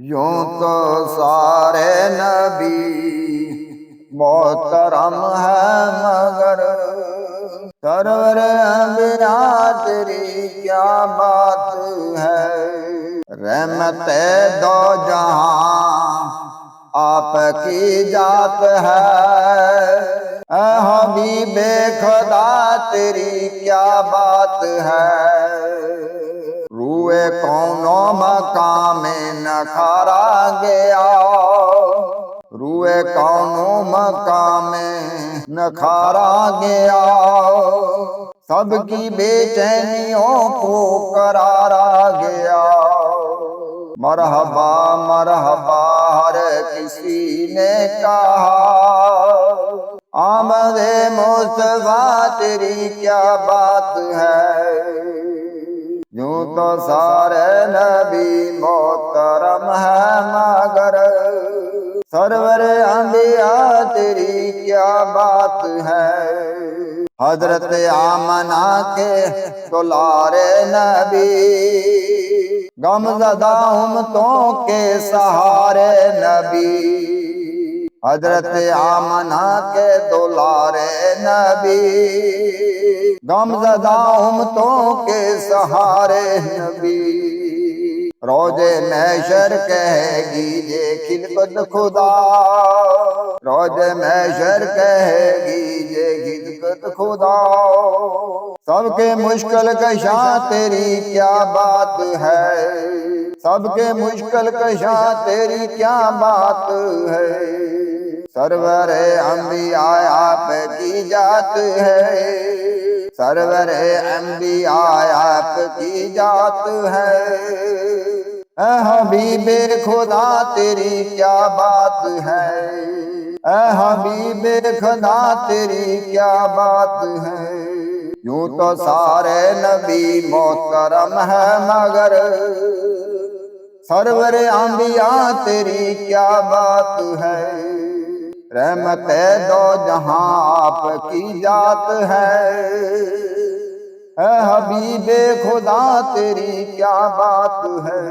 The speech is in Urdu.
یوں تو سارے نبی محترم ہے مگر سرور انبیاء تیری کیا بات ہے۔ رحمت دو جہاں آپ کی ذات ہے، اے حبیب خدا تیری کیا بات ہے۔ روئے کون و مقام نکھارا گیا، روئے کون و مقام نکھارا گیا، سب کی بے چینیوں کو قرارا گیا۔ مرحبا مرحبا ہر کسی نے کہا، آمد مصطفیٰ تیری کیا بات ہے۔ یوں تو سارے نبی محترم ہے مگر سرور انبیاء تیری کیا بات ہے۔ حضرت آمنہ کے دلارے نبی، غم زدہ امتوں کے سہارے نبی، حضرت آمنہ کے دلارے نبی، غم زدہ امتوں کے سہارے نبی۔ روز محشر کہے گی یہ خلقت خدا، روز محشر کہے گی یہ خلقت خدا، سب کے مشکل کشاں تیری کیا بات ہے، سب کے مشکل کشاں تیری کیا بات ہے۔ سرور انبیاء آپ کی ذات ہے، سرور انبیاء آپ کی ذات ہے، اے حبیب خدا تیری کیا بات ہے، اے حبیب خدا تیری کیا بات ہے۔ یوں تو سارے نبی محترم ہے مگر سرور انبیاء تیری کیا بات ہے۔ رحمت دو جہاں آپ کی ذات ہے، اے حبیب خدا تیری کیا بات ہے۔